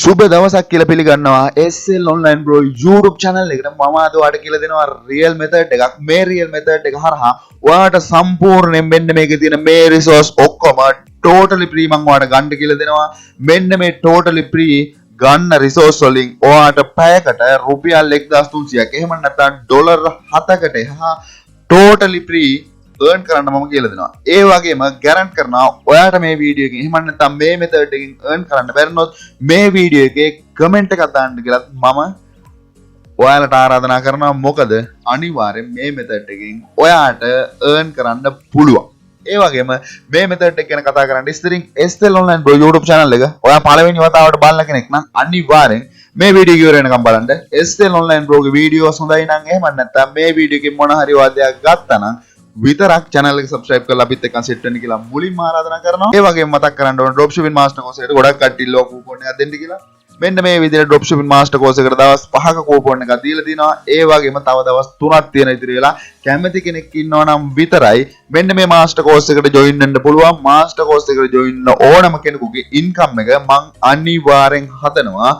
සුබ දවසක් කියලා පිළිගන්නවා SL online bro YouTube channel එකට මම අද ඔයාලට කියලා දෙනවා real method එකක් මේ real method එක හරහා ඔයාලට සම්පූර්ණයෙන් මෙන්න මේකේ තියෙන මේ resource ඔක්කොම totally free මම ඔයාලට ගන්න කියලා දෙනවා මෙන්න මේ totally free ගන්න resource වලින් ඔයාලට පැයකට රුපියල් 1300ක් එහෙම නැත්නම් ඩොලර් 7කට එහා totally free earn කරන්න මම කියලා දෙනවා. ඒ වගේම ගැරන්ට් කරනවා ඔයාට මේ වීඩියෝ එකකින් එහෙම නැත්නම් මේ මෙතඩ් එකකින් earn කරන්න බැරිනොත් මේ වීඩියෝ එකේ කමෙන්ට් එකක් දාන්න කියලා මම ඔයාලට ආරාධනා කරනවා. මොකද අනිවාර්යෙන් මේ මෙතඩ් එකකින් ඔයාට earn කරන්න පුළුවන්. ඒ වගේම මේ මෙතඩ් එක ගැන කතා කරන්න ඉස්සරින් SL online bro YouTube channel එක ඔයා පළවෙනි වතාවට බලන කෙනෙක් නම් අනිවාර්යෙන් මේ වීඩියෝ එක ඉවර වෙනකම් බලන්න. SL online bro ගේ වීඩියෝස් හොඳයි නම් එහෙම නැත්නම් මේ වීඩියෝ එකකින් මොන හරි වාදයක් ගත්තා නම් විතරක් channel එක subscribe කරලා අපිත් එක්ක set වෙන්න කියලා මුලින්ම ආරාධනා කරනවා. ඒ වගේම මතක් කරන්න ඕන dropshipping master course එකට ගොඩක් කට්ටිය ලෝ coupon එකක් දෙන්න කියලා. මෙන්න මේ විදිහට dropshipping master course එකට දවස් 5ක coupon එකක් දීලා තිනවා. ඒ වගේම තව දවස් 3ක් තියෙන ඉතිරි වෙලා කැමති කෙනෙක් ඉන්නවා නම් විතරයි මෙන්න මේ master course එකට join වෙන්න පුළුවන්. master course එකට join වෙන්න ඕනම කෙනෙකුගේ income එක මං අනිවාර්යෙන් හදනවා.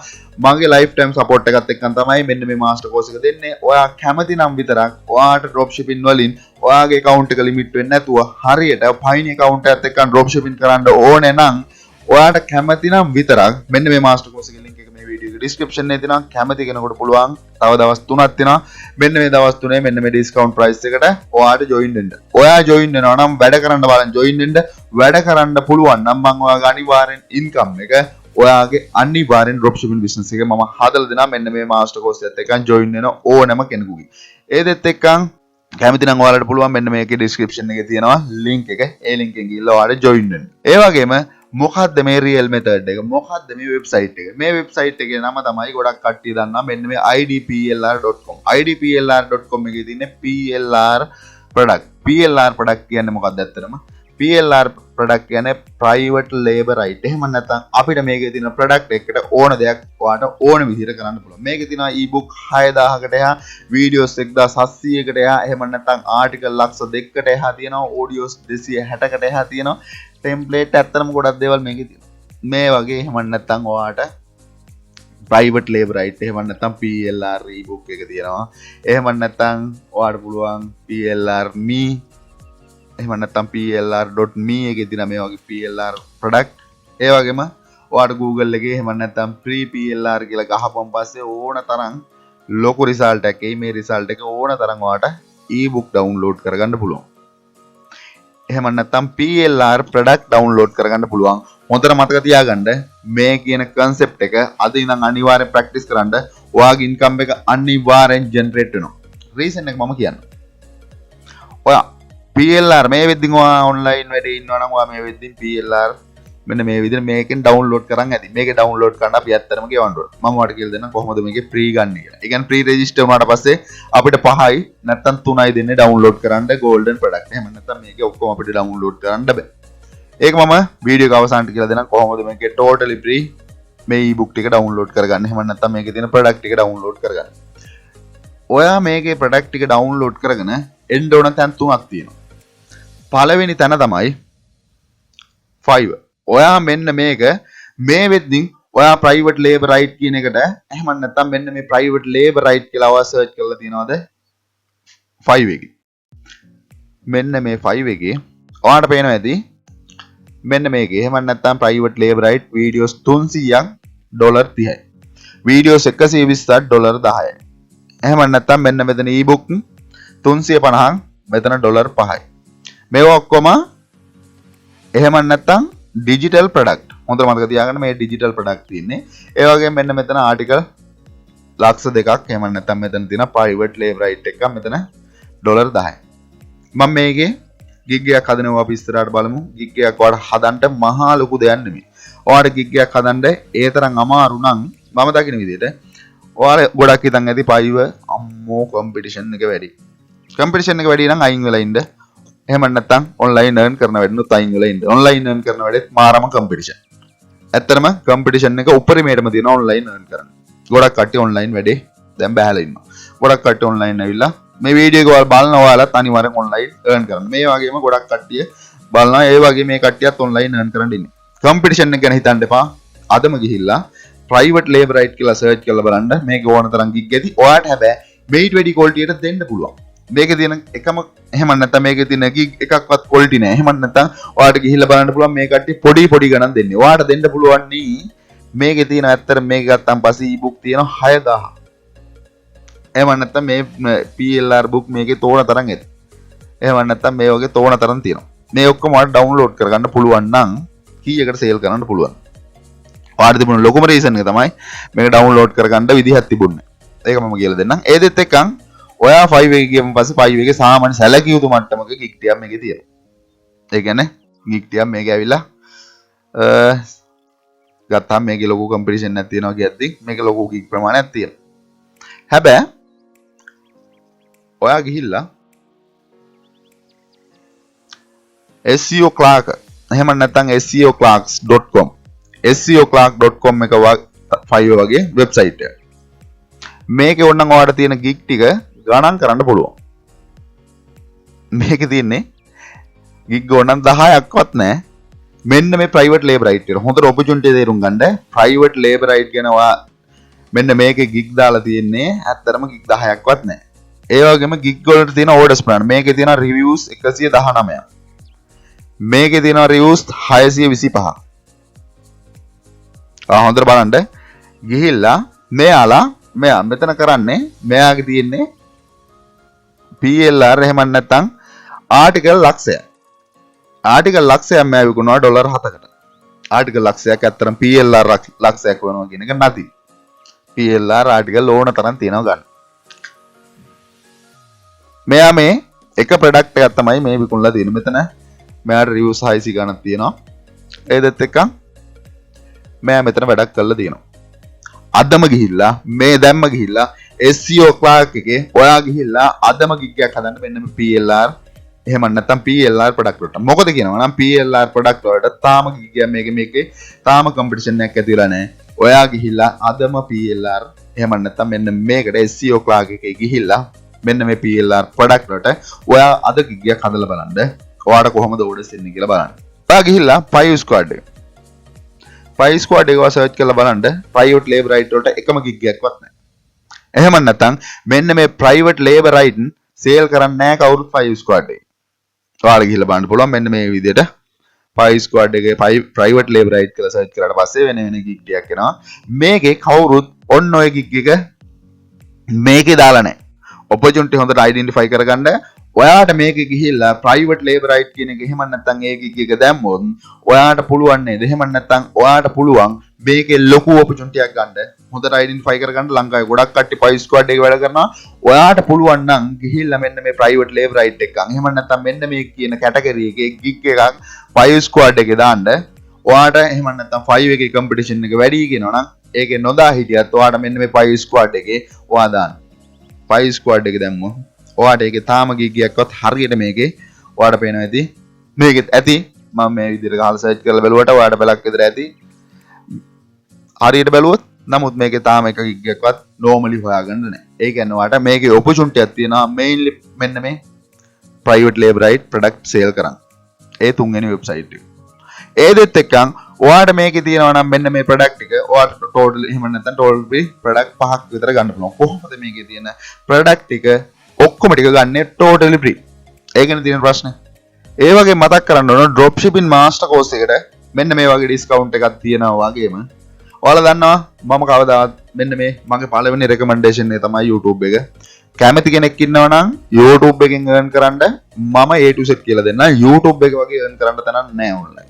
මගේ ලයිෆ් ටයිම් සපෝට් එකත් එක්කන් තමයි මෙන්න මේ මාස්ටර් කෝස් එක දෙන්නේ. ඔයා කැමති නම් විතරක් ඔයාට ඩ්‍රොප් ෂිපින් වලින් ඔයාගේ account එක ලිමිට් වෙන්නේ නැතුව හරියට පයින් account එකත් එක්කන් ඩ්‍රොප් ෂිපින් කරන්න ඕනේ නම් ඔයාට කැමති නම් විතරක් මෙන්න මේ මාස්ටර් කෝස් එකේ link එක මේ වීඩියෝ එකේ description එකේ තියෙනවා. කැමති කෙනෙකුට පුළුවන් තව දවස් 3ක් තියෙනවා. මෙන්න මේ දවස් 3 මෙන්න මේ discount price එකට ඔයාට join වෙන්න. ඔයා join වෙනවා නම් වැඩ කරන්න බලන්න join වෙන්න. වැඩ කරන්න පුළුවන් නම් මම ඔයාගේ අනිවාර්යෙන් income එක ඔයාගේ අනිවාර්යෙන් drop shipping business එක මම හදලා දෙනවා මෙන්න මේ master course එකත් එක්කන් join වෙන ඕනම කෙනෙකුගේ. ඒ දෙත් එක්කන් කැමති නම් ඔයාලට පුළුවන් මෙන්න මේකේ description එකේ තියෙනවා link එක. ඒ link එකෙන් ගිහලා ඔයාලට join වෙන්න. ඒ වගේම මොකද්ද මේ real method එක? මොකද්ද මේ website එක? මේ website එකේ නම තමයි ගොඩක් කට්ටිය දන්නවා මෙන්න මේ idplr.com. idplr.com එකේ තියෙන PLR product. PLR product කියන්නේ මොකක්ද ඇත්තටම? PLR product කියන්නේ private labor right. එහෙම නැත්නම් අපිට මේකේ තියෙන product එකකට ඕන දෙයක් ඔයාට ඕන විදිහට කරන්න පුළුවන්. මේකේ තියෙනවා e-book 6000කට එහා, videos 1700කට එහා, එහෙම නැත්නම් article ලක්ෂ 2කට එහා තියෙනවා, audios 260කට එහා තියෙනවා. template ඇත්තටම ගොඩක් දේවල් මේකේ තියෙනවා. මේ වගේ එහෙම නැත්නම් ඔයාට private labor right එහෙම නැත්නම් PLR e-book එක තියෙනවා. එහෙම නැත්නම් ඔයාට පුළුවන් PLR me එහෙම නැත්නම් plr.me එකේ තියෙන මේ වගේ PLR product. ඒ වගේම ඔයාලට Google එකේ එහෙම නැත්නම් free PLR කියලා ගහපුවම පස්සේ ඕන තරම් ලොකු result එකක් එයි. මේ result එක ඕන තරම් ඔයාලට e-book download කරගන්න පුළුවන්. එහෙම නැත්නම් PLR product download කරගන්න පුළුවන්. හොඳට මතක තියාගන්න මේ කියන concept එක අද ඉඳන් අනිවාර්යෙන් practice කරන්න. ඔයාගේ income එක අනිවාර්යෙන් generate වෙනවා. reason එක මම කියන්නම්. ඔයා PLR මේ වෙද්දින් ඔයා online වැඩේ ඉන්නවා නම් ඔයා මේ වෙද්දින් PLR මෙන්න මේ විදිහට මේකෙන් download කරන් ඇති. මේකේ download කරන්න අපි ඇත්තටම ගෙවන්න ඕන. මම ඔයාලට කියලා දෙන්නම් කොහොමද මේකේ free ගන්න කියලා. ඒ කියන්නේ free register වුණාට පස්සේ අපිට 5යි නැත්නම් 3යි දෙන්නේ download කරන්න golden product. එහෙම නැත්නම් මේකේ ඔක්කොම අපිට download කරන්න බෑ. ඒක මම වීඩියෝ එක අවසානට කියලා දෙන්නම් කොහොමද මේකේ totally free මේ e-book ටික download කරගන්න. එහෙම නැත්නම් මේකේ තියෙන product ටික download කරගන්න. ඔයා මේකේ product ටික download කරගෙන එන්න ඕන තැන් තුනක් තියෙනවා. පළවෙනි තැන තමයි Fiverr. ඔයා මෙන්න මේක මේ වෙද්දින් ඔයා private labor right කියන එකට එහෙම නැත්නම් මෙන්න මේ private labor right කියලා ඔයා search කරලා තියනවාද Fiverr එකේ. මෙන්න මේ Fiverr එකේ ඔයාලට පේනවා ඇති මෙන්න මේකේ එහෙම නැත්නම් private labor right videos 300ක් ඩොලර් 30යි. videos 120ක් ඩොලර් 10යි. එහෙම නැත්නම් මෙන්න මෙතන e-book 350ක් මෙතන ඩොලර් 5යි. මේවා ඔක්කොම එහෙම නැත්නම් digital product. හොඳට මතක තියාගන්න මේ digital product තියෙන්නේ. ඒ වගේම මෙන්න මෙතන article ලක්ෂ 2ක් එහෙම නැත්නම් මෙතන තියෙන private labor right එකක් මෙතන ඩොලර් 10යි. මම මේකේ gig එකක් හදනවා අපි ඉස්සරහට බලමු. gig එකක් ඔයාලට හදන්න මහා ලොකු දෙයක් නෙමෙයි. ඔයාලට gig එකක් හදන්න ඒ තරම් අමාරු නම් මම දකින විදිහට ඔයාලා ගොඩක් හිතන් ඇති Fiverr අම්මෝ competition එක වැඩි. competition එක වැඩි නම් අයින් වෙලා ඉන්න. එහෙම නැත්නම් online earn කරන වැඩනුත් අයින් වෙලා ඉන්න. online earn කරන වැඩෙත් මාරම competition. ඇත්තටම competition එක උපරිමයටම තියෙන online earn කරන්න. ගොඩක් කට්ටිය online වැඩේ දැන් බහැලා ඉන්නවා. ගොඩක් කට්ටිය online ඇවිල්ලා මේ වීඩියෝ එක ඔයාලා බලන ඔයාලත් අනිවාර්යෙන් online earn කරන්න. මේ වගේම ගොඩක් කට්ටිය බලනවා ඒ වගේ මේ කට්ටියත් online earn කරන්න ඉන්නේ. competition එක ගැන හිතන්න එපා. අදම ගිහිල්ලා private labor right කියලා search කරලා බලන්න මේක ඕන තරම් gig ඇති. ඔයාට හැබැයි මේට වැඩි quality එකට දෙන්න පුළුවන්. මේකේ තියෙන එකම එහෙම නැත්නම් මේකේ තියෙන gig එකක්වත් quality නෑ. එහෙම නැත්නම් ඔයාට ගිහිල්ලා බලන්න පුළුවන් මේ කට්ටිය පොඩි ගණන් දෙන්නේ. ඔයාට දෙන්න පුළුවන් නී මේකේ තියෙන ඇත්තට මේක ගත්තාම පස්සේ e-book තියෙනවා 6000. එහෙම නැත්නම් මේ PLR book මේකේ තෝරන තරම් ඇති. එහෙම නැත්නම් මේ වගේ තෝරන තරම් තියෙනවා. මේ ඔක්කොම ඔයාලට download කරගන්න පුළුවන් නම් කීයකට sale කරන්න පුළුවන්. ඔයාලට තිබුණ ලොකුම reason එක තමයි මේක download කරගන්න විදිහක් තිබුණේ. ඒක මම කියලා දෙන්නම්. ඒ දෙත් එක්කන් ඔයා 5 එක ගියම පස්සේ 5 එකේ සාමාන්‍ය සැලකිය යුතු මට්ටමක gig ටිකක් මේකේ තියෙනවා. ඒ කියන්නේ gig ටිකක් මේකේ ඇවිල්ලා ගත්තාම මේකේ ලොකු කම්පිටිෂන් එකක් තියෙනවා කියද්දි මේකේ ලොකු gig ප්‍රමාණයක් තියෙනවා. හැබැයි ඔයා ගිහිල්ලා SEO Clark එහෙම නැත්නම් SEOclarks.com SEOclark.com එක 5 වගේ වෙබ්සයිට් එක. මේකේ ඕනනම් ඔයාලට තියෙන gig ටික ගණන් කරන්න පුළුවන්. මේකේ තියෙන්නේ gig ඕනනම් 10ක්වත් නැහැ. මෙන්න මේ private labor right එක. හොඳට opportunity තේරුම් ගන්න. private labor right ගැන ඔයා මෙන්න මේකේ gig දාලා තියෙන්නේ ඇත්තටම gig 10ක්වත් නැහැ. ඒ වගේම gig වලට තියෙන orders plan. මේකේ තියෙන reviews 119ක්. මේකේ තියෙන reviews 625. හොඳට බලන්න. ගිහිල්ලා මෙයා මෙතන කරන්නේ මෙයාගේ තියෙන්නේ PLR එහෙම නැත්නම් ආටිකල් ලක්ෂයක්. ආටිකල් ලක්ෂයක් මෙයා විකුණනවා ඩොලර් 7කට. ආටිකල් ලක්ෂයක් ඇත්තටම PLR ලක්ෂයක් වෙනවා කියන එක නැති. PLR ආටිකල් ඕන තරම් තියෙනවා ගන්න. මෙයා මේ එක ප්‍රොඩක්ට් එකක් තමයි මේ විකුණලා තියෙන්නේ. මෙතන මෙයාට රිවිව්ස් 600 ගණන් තියෙනවා. ඒ දෙත් එක්ක මෙයා මෙතන වැඩක් කරලා තියෙනවා. අදම ගිහිල්ලා මේ දැම්ම ගිහිල්ලා SEO Clark එකේ ඔයා ගිහිල්ලා අදම gig එකක් හදන්න මෙන්න මේ PLR එහෙම නැත්නම් PLR product වලට. මොකද කියනවා නම් PLR product වලට තාම gig එකක් මේකේ තාම competition එකක් ඇති වෙලා නැහැ. ඔයා ගිහිල්ලා අදම PLR එහෙම නැත්නම් මෙන්න මේකට SEO Clark එකේ ගිහිල්ලා මෙන්න මේ PLR product වලට ඔයා අද gig එකක් හදලා බලන්න. ඔයාට කොහොමද orders එන්නේ කියලා බලන්න. ඔයා ගිහිල්ලා 5 squad එක 5 squad එක search කරලා බලන්න private labor right වලට එකම gig එකක්වත් නැහැ. එහෙම නැත්නම් මෙන්න මේ private labor right sale කරන්නේ නැහැ කවුරුත් 5 squad එකේ. ඔයාලා ගිහිල්ලා බලන්න පුළුවන් මෙන්න මේ විදිහට 5 squad එකේ private labor right කියලා search කරාට පස්සේ වෙන gig එකක් එනවා. මේකේ කවුරුත් ඔන්න ඔය gig එක මේකේ දාලා නැහැ. opportunity හොඳට identify කරගන්න. ඔයාට මේක ගිහිල්ලා private labor right කියන එක එහෙම නැත්නම් ඒ gig එක දැම්මොත් ඔයාට පුළුවන් නේද? එහෙම නැත්නම් ඔයාට පුළුවන් මේකේ ලොකු opportunity එකක් ගන්න. හොඳට identify කරගන්න. ලංකාවේ ගොඩක් කට්ටිය 5 squad එකේ වැඩ කරනවා. ඔයාට පුළුවන් නම් ගිහිල්ලා මෙන්න මේ private labor right එකක්. එහෙම නැත්නම් මෙන්න මේ කියන category එකේ gig එකක් 5 squad එකේ දාන්න. ඔයාට එහෙම නැත්නම් 5 එකේ competition එක වැඩි කියනවා නම් ඒකේ නොදා හිටියත් ඔයාට මෙන්න මේ 5 squad එකේ ඔයා දාන්න. 5 squad එකේ දැම්මොත් ඔයාට ඒකේ තාම gig එකක්වත් හරියට මේකේ ඔයාට පේනවා ඇති. මේකෙත් ඇති. මම මේ විදිහට ගහලා search කරලා බැලුවට ඔයාට බලක් විතර ඇති. හරියට බැලුවොත් නමුත් මේකේ තාම එක gig එකක්වත් normally හොයාගන්න නැහැ. ඒ කියන්නේ ඔයාට මේකේ opportunity එකක් තියෙනවා mainly මෙන්න මේ private labor right product sale කරන්න. ඒ තුන්වෙනි website එක. ඒ දෙත් එක්කන් ඔයාට මේකේ තියෙනවා නම් මෙන්න මේ product එක ඔයාට total එහෙම නැත්නම් total free product 5ක් විතර ගන්න පුළුවන්. කොහොමද මේකේ තියෙන product ටික ඔක්කොම ටික ගන්නේ totally free. ඒකනේ තියෙන ප්‍රශ්නේ. ඒ වගේ මතක් කරන්න ඕන drop shipping master course එකට මෙන්න මේ වගේ discount එකක් තියෙනවා වගේම ඔයාලා දන්නවා මම කවදාවත් මෙන්න මේ මගේ පළවෙනි recommendation එක තමයි YouTube එක. කැමති කෙනෙක් ඉන්නවා නම් YouTube එකෙන් earn කරන්න මම A to Z කියලා දෙන්නම්. YouTube එක වගේ earn කරන්න තැනක් නැහැ online.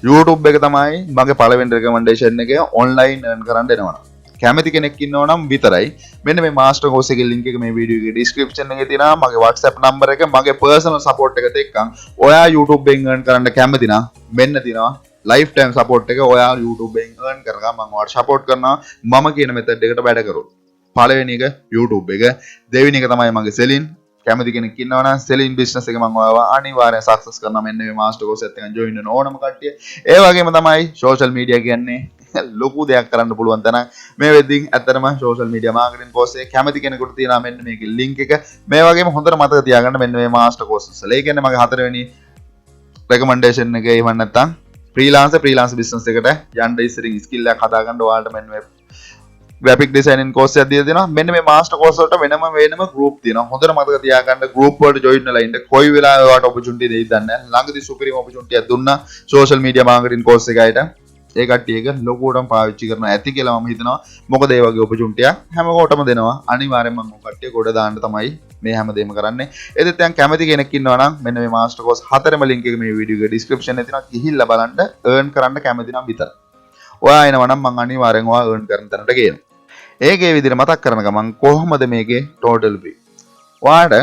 YouTube එක තමයි මගේ පළවෙනි recommendation එක online earn කරන්න එනවා. කැමති කෙනෙක් ඉන්නවා නම් විතරයි මෙන්න මේ master course එකේ link එක මේ වීඩියෝ එකේ description එකේ තියෙනවා. මගේ WhatsApp number එක මගේ personal support එකත් එක්කන් ඔයා YouTube එකෙන් earn කරන්න කැමති නම් මෙන්න තියෙනවා lifetime support එක. ඔයා YouTube එකෙන් earn කරගන්න මම ඔයාලට support කරනවා මම කියන method එකට වැඩ කරොත්. පළවෙනි එක YouTube එක, දෙවෙනි එක තමයි මගේ selling. කැමති කෙනෙක් ඉන්නවා නම් selling business එක මම ඔයාව අනිවාර්යෙන් success කරනවා මෙන්න මේ master course එකත් එක්ක join වෙන ඕනම කට්ටිය. ඒ වගේම තමයි social media කියන්නේ ලොකු දෙයක් කරන්න පුළුවන් තැන. මේ වෙද්දී ඇත්තටම social media marketing course එක කැමති කෙනෙකුට තියෙනවා මෙන්න මේකේ link එක. මේ වගේම හොඳට මතක තියාගන්න මෙන්න මේ master course එක. ඒ කියන්නේ මගේ හතරවෙනි recommendation එක එහෙම නැත්නම් freelance business එකට යන්න ඉස්සරින් skill එකක් හදාගන්න ඔයාලට මෙන්න මේ graphic designing course එකක් දීලා දෙනවා. මෙන්න මේ master course වලට වෙනම group තියෙනවා. හොඳට මතක තියාගන්න group වලට join වෙලා ඉන්න. කොයි වෙලාවෙ ඔයාලට opportunity දෙයිද දන්නේ නැහැ. ළඟදී supreme opportunity එකක් දුන්නා social media marketing course එකකට. ඒ කට්ටිය එක ලොකුවටම පාවිච්චි කරනවා ඇති කියලා මම හිතනවා. මොකද ඒ වගේ opportunity එකක් හැමෝටම දෙනවා. අනිවාර්යෙන්ම මම කට්ටිය ගොඩ දාන්න තමයි මේ හැමදේම කරන්නේ. ඒකත් දැන් කැමති කෙනෙක් ඉන්නවා නම් මෙන්න මේ master course හතරම link එක මේ වීඩියෝ එකේ description එකේ තියෙනවා. ගිහිල්ලා බලන්න earn කරන්න කැමති නම් විතර. ඔයා එනවා නම් මම අනිවාර්යෙන් ඔයා earn කරන තැනට ගේනවා. ඒකේ විදිහට මතක් කරන ගමන් කොහොමද මේකේ total fee? ඔයාට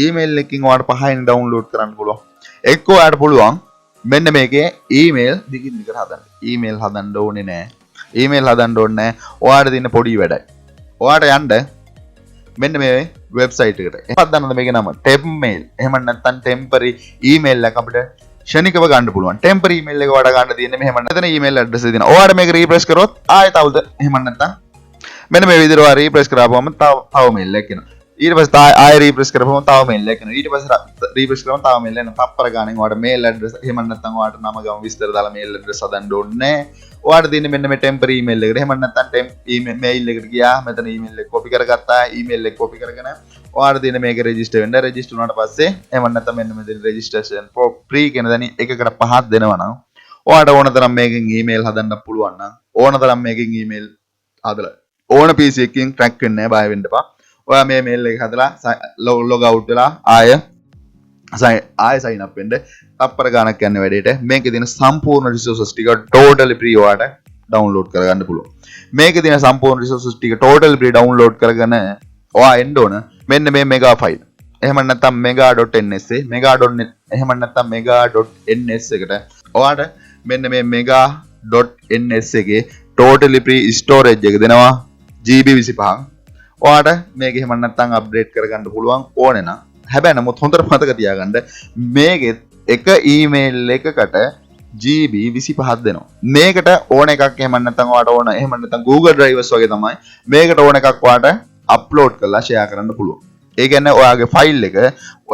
email එකකින් ඔයාට 5න් download කරන්න පුළුවන්. එක්ක ඔයාට පුළුවන් මෙන්න මේකේ email දිගින් දිගට හදන්න. email හදන්න ඕනේ නෑ. email හදන්න ඕනේ නෑ. ඔයාට තියෙන පොඩි වැඩයි. ඔයාට යන්න මෙන්න මේ website එකට. එහෙමත් දන්නවද මේකේ නම? tempmail. එහෙම නැත්නම් temporary email එක අපිට ෂණිකව ගන්න පුළුවන්. temporary email එක වඩා ගන්න තියෙන්නේ මෙහෙම නැත්නම් email address එක දෙනවා. ඔයාට මේක refresh කරොත් ආයෙත් අවුල්ද? එහෙම නැත්නම් මෙන්න මේ විදිහට ඔයා refresh කරාපුවම තව mail එකක් එනවා. ඊට පස්සේ ආයෙ refresh කරපුවම තව mail එකක් එනවා. ඊට පස්සේ refresh කරාම තව mail එනවා. තප්පර ගානෙන් ඔයාට mail address එහෙම නැත්නම් ඔයාට නම ගම විස්තර දාලා mail address හදන්න ඕනේ නැහැ. ඔයාට තියෙන්නේ මෙන්න මේ temporary email එකට. එහෙම නැත්නම් email mail එකට ගියා. මෙතන email එක copy කරගත්තා. email එක copy කරගෙන ඔයාට තියෙන මේක register වෙන්න. register වුණාට පස්සේ එහෙම නැත්නම් මෙන්න මෙතන registration for free කියන දණි එකකට 5ක් දෙනවා නම් ඔයාට ඕන තරම් මේකෙන් email හදන්න පුළුවන් නම් ඕන තරම් මේකෙන් email හදලා ඕන PC එකකින් track වෙන්නේ නැහැ බය වෙන්න එපා. ඔයා මේ mail එක හදලා log out වෙලා ආයෙ sign up වෙන්න. තප්පර ගානක් යන වැඩේට මේකේ තියෙන සම්පූර්ණ resources ටික totally free ඔයාට download කරගන්න පුළුවන්. මේකේ තියෙන සම්පූර්ණ resources ටික totally free download කරගෙන ඔයා එන්න ඕන මෙන්න මේ mega file. එහෙම නැත්නම් mega.nsa එහෙම නැත්නම් mega.ns එකට ඔයාට මෙන්න මේ mega.ns එකේ totally free storage එක දෙනවා GB 25ක්. ඔයාට මේක එහෙම නැත්නම් අප්ඩේට් කරගන්න පුළුවන් ඕනේ නම්. හැබැයි නමුත් හොඳට මතක තියාගන්න මේකෙත් එක email එකකට GB 25ක් දෙනවා. මේකට ඕන එකක් එහෙම නැත්නම් ඔයාට ඕන එහෙම නැත්නම් Google Drives වගේ තමයි මේකට ඕන එකක් ඔයාට අප්ලෝඩ් කරලා ෂෙයා කරන්න පුළුවන්. ඒ කියන්නේ ඔයාගේ ෆයිල් එක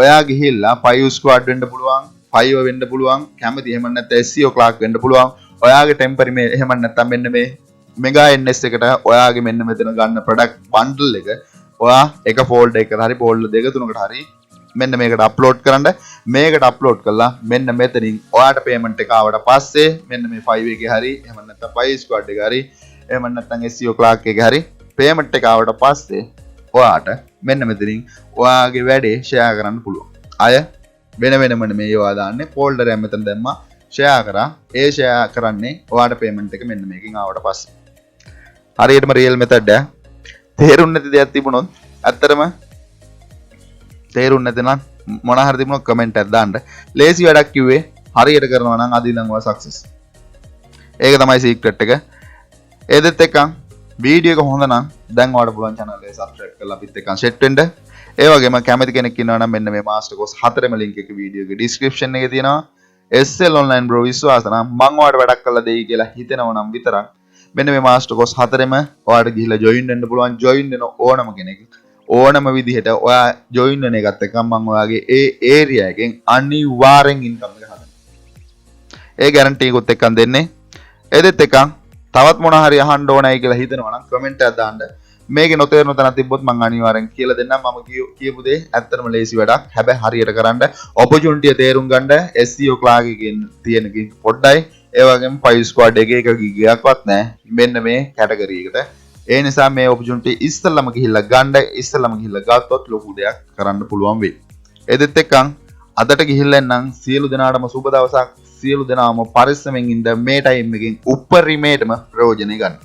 ඔයා ගිහිල්ලා 5 squad වෙන්න පුළුවන්, 5 වෙන්න පුළුවන්, කැමති එහෙම නැත්නම් SEO clerk වෙන්න පුළුවන්. ඔයාගේ temporary මේ එහෙම නැත්නම් මෙන්න මේ mega ns එකට ඔයාගේ මෙන්න මෙතන ගන්න product bundle එක ඔයා එක folder එකකට හරි folder දෙක තුනකට හරි මෙන්න මේකට අප්ලෝඩ් කරන්න. මේකට අප්ලෝඩ් කළා මෙන්න මෙතනින් ඔයාට payment එක ආවට පස්සේ මෙන්න මේ 5 එකේ හරි එහෙම නැත්නම් 5 squad එකේ හරි එහෙම නැත්නම් SEO clerk එකේ හරි payment එක ආවට පස්සේ ඔයාට මෙන්න මෙතනින් ඔයාගේ වැඩේ share කරන්න පුළුවන්. අය වෙන වෙනම මේ ඒවා දාන්නේ folder එක මෙතන දැම්මා share කරා. ඒ share කරන්නේ ඔයාට payment එක මෙන්න මේකෙන් ආවට පස්සේ. හරියටම real method එක තේරුම් නැති දෙයක් තිබුණොත් ඇත්තටම තේරුම් නැත්නම් මොන හරි තිබුණොත් කමෙන්ට් එකක් දාන්න. ලේසි වැඩක් කිව්වේ හරියට කරනවා නම් අද ඉඳන් ඔයා සක්සස්. ඒක තමයි සීක්‍රට් එක. ඒදෙත් එක්ක වීඩියෝ එක හොඳ නම් දැන් ඔයාලට පුළුවන් channel එක subscribe කරලා අපිත් එක්ක set වෙන්න. ඒ වගේම කැමති කෙනෙක් ඉන්නවා නම් මෙන්න මේ master course හතරෙම link එක වීඩියෝ එකේ description එකේ තියෙනවා. SL online bro විශ්වාස නම් මම ඔයාලට වැඩක් කරලා දෙයි කියලා හිතෙනවා නම් විතරක් මෙන්න මේ master course හතරෙම ඔයාලට ගිහිල්ලා join වෙන්න පුළුවන්. join වෙන ඕනම කෙනෙක් ඕනම විදිහට ඔයා join වෙන එකත් එක්ක මම ඔයාගේ ඒ area එකෙන් අනිවාර්යෙන් income එක හදනවා. ඒ guarantee එකත් එක්කන් දෙන්නේ. ඒදෙත් එක්ක තවත් මොන හරි අහන්න ඕනයි කියලා හිතනවා නම් කමෙන්ට් එකක් දාන්න. මේකේ නොතේරෙන තැනක් තිබ්බොත් මම අනිවාර්යෙන් කියලා දෙන්නම්. මම කියපු දේ ඇත්තටම ලේසි වැඩක්. හැබැයි හරියට කරන්න opportunity එක තේරුම් ගන්න SEO clerk එකකින් තියෙන පොඩ්ඩයි. ඒ වගේම 5 squad එකේ එක ගිගයක්වත් නැහැ. මෙන්න මේ category එකට. ඒ නිසා මේ opportunity ඉස්සෙල්ලම ගිහිල්ලා ගන්න. ඉස්සෙල්ලම ගිහිල්ලා ගත්තොත් ලොකු දෙයක් කරන්න පුළුවන් වෙයි. ඒදෙත් එක්කන් අදට ගිහිල්ලා නම් සියලු දෙනාටම සුබ දවසක්. සියලු දෙනාම පරිස්සමෙන් ඉන්න මේ ටයිම් එකෙන් උපරිමයටම ප්‍රයෝජනෙ ගන්න.